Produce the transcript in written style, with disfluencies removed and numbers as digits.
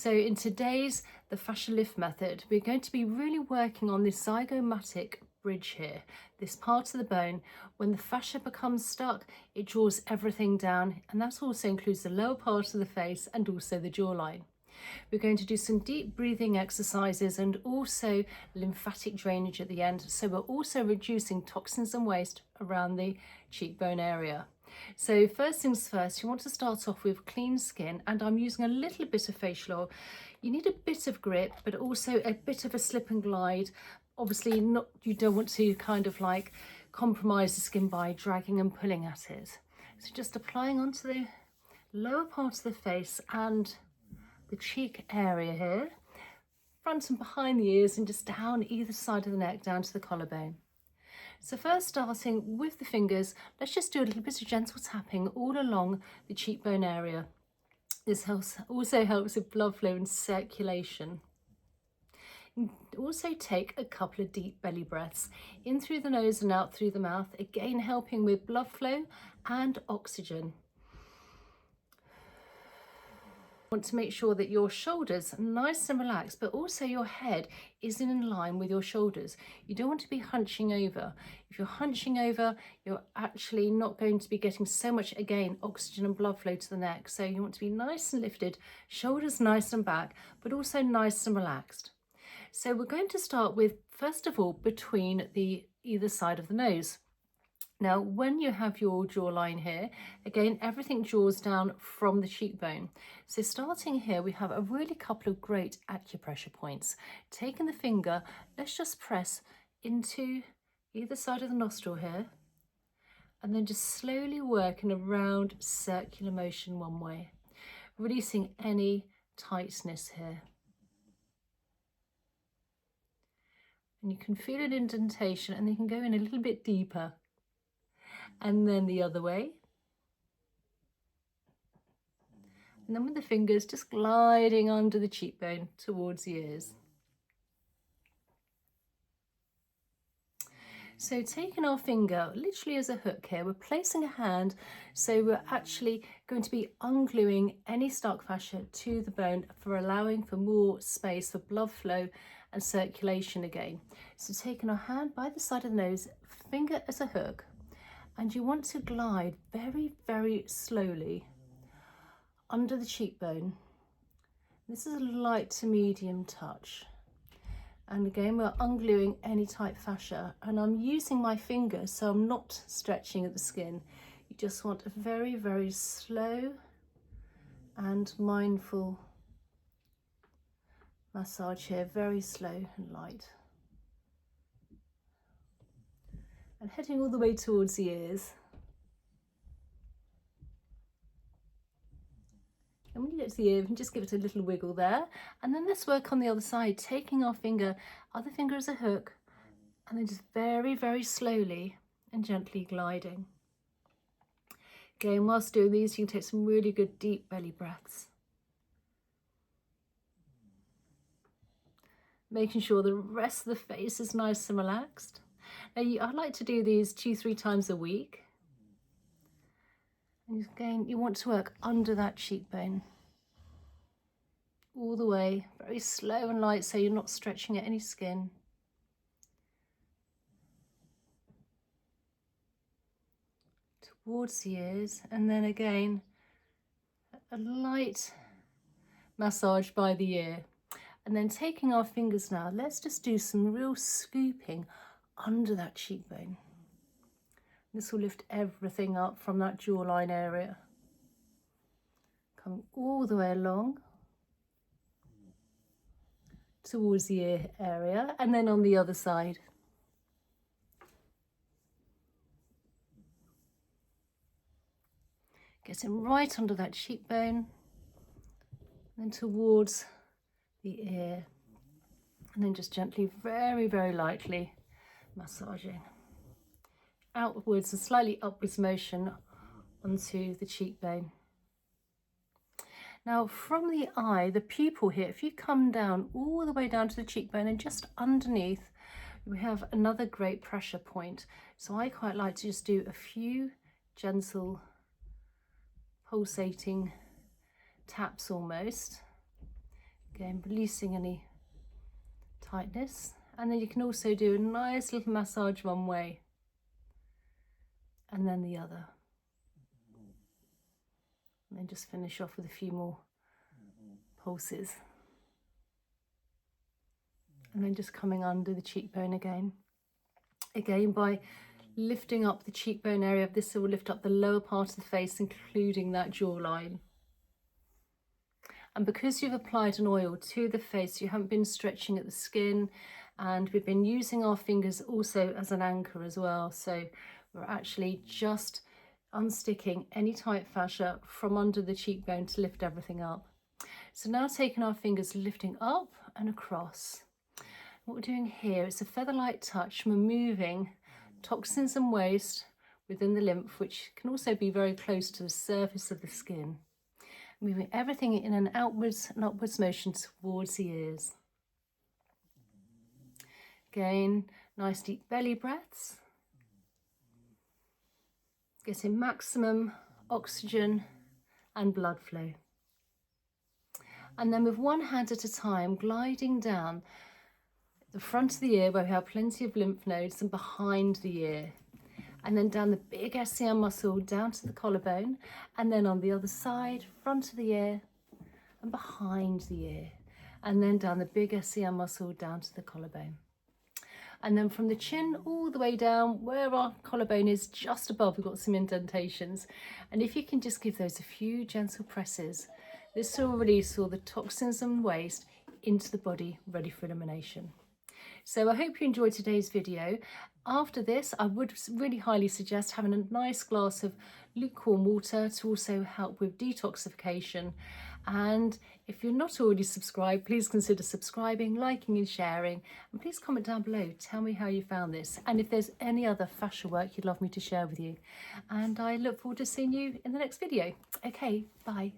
So in today's the Fascia Lift Method, we're going to be really working on this zygomatic bridge here, this part of the bone. When the fascia becomes stuck, it draws everything down, and that also includes the lower part of the face and also the jawline. We're going to do some deep breathing exercises and also lymphatic drainage at the end, so we're also reducing toxins and waste around the cheekbone area. So first things first, you want to start off with clean skin, and I'm using a little bit of facial oil. You need a bit of grip, but also a bit of a slip and glide. Obviously not, you don't want to kind of like compromise the skin by dragging and pulling at it. So just applying onto the lower part of the face and the cheek area here, front and behind the ears, and just down either side of the neck down to the collarbone. So first, starting with the fingers, let's just do a little bit of gentle tapping all along the cheekbone area. This also helps with blood flow and circulation. And also take a couple of deep belly breaths in through the nose and out through the mouth, again helping with blood flow and oxygen. Want to make sure that your shoulders are nice and relaxed, but also your head is in line with your shoulders. You don't want to be hunching over. If you're hunching over, you're actually not going to be getting so much, again, oxygen and blood flow to the neck. So you want to be nice and lifted, shoulders nice and back, but also nice and relaxed. So we're going to start with, first of all, between the either side of the nose. Now, when you have your jawline here, again, everything draws down from the cheekbone. So starting here, we have a really couple of great acupressure points. Taking the finger, let's just press into either side of the nostril here, and then just slowly work in a round circular motion one way, releasing any tightness here. And you can feel an indentation, and you can go in a little bit deeper. And then the other way. And then with the fingers just gliding under the cheekbone towards the ears. So taking our finger literally as a hook here, we're placing a hand, so we're actually going to be ungluing any stuck fascia to the bone for allowing for more space for blood flow and circulation again. So taking our hand by the side of the nose, finger as a hook, and you want to glide very, very slowly under the cheekbone. This is a light to medium touch. And again, we're ungluing any tight fascia, and I'm using my finger, so I'm not stretching at the skin. You just want a very, very slow and mindful massage here, very slow and light. And heading all the way towards the ears. And when you get to the ear, you can just give it a little wiggle there. And then let's work on the other side, taking our finger, other finger as a hook, and then just very, very slowly and gently gliding. Again, whilst doing these, you can take some really good deep belly breaths. Making sure the rest of the face is nice and relaxed. Now, I like to do these 2-3 times a week. And again, you want to work under that cheekbone. All the way, very slow and light, so you're not stretching at any skin. Towards the ears, and then again, a light massage by the ear. And then taking our fingers now, let's just do some real scooping under that cheekbone. This will lift everything up from that jawline area. Come all the way along towards the ear area, and then on the other side. Getting right under that cheekbone, then towards the ear, and then just gently, very, very lightly massaging outwards and slightly upwards motion onto the cheekbone. Now from the eye, the pupil here, if you come down all the way down to the cheekbone and just underneath, we have another great pressure point. So I quite like to just do a few gentle pulsating taps almost, Again, releasing any tightness. And then you can also do a nice little massage one way and then the other. And then just finish off with a few more pulses. And then just coming under the cheekbone again. Again, by lifting up the cheekbone area, this will lift up the lower part of the face, including that jawline. And because you've applied an oil to the face, you haven't been stretching at the skin, and we've been using our fingers also as an anchor as well. So we're actually just unsticking any tight fascia from under the cheekbone to lift everything up. So now taking our fingers, lifting up and across. What we're doing here is a feather-light touch. We're moving toxins and waste within the lymph, which can also be very close to the surface of the skin. Moving everything in an outwards and upwards motion towards the ears. Again, nice deep belly breaths. Getting maximum oxygen and blood flow. And then with one hand at a time, gliding down the front of the ear where we have plenty of lymph nodes and behind the ear. And then down the big SCM muscle down to the collarbone, and then on the other side, front of the ear and behind the ear, and then down the big SCM muscle down to the collarbone. And then from the chin all the way down where our collarbone is, just above, we've got some indentations. And if you can just give those a few gentle presses, this will release all the toxins and waste into the body, ready for elimination. So I hope you enjoyed today's video. After this, I would really highly suggest having a nice glass of lukewarm water to also help with detoxification. And if you're not already subscribed, please consider subscribing, liking and sharing. And please comment down below, tell me how you found this. And if there's any other fascia work you'd love me to share with you. And I look forward to seeing you in the next video. Okay, bye.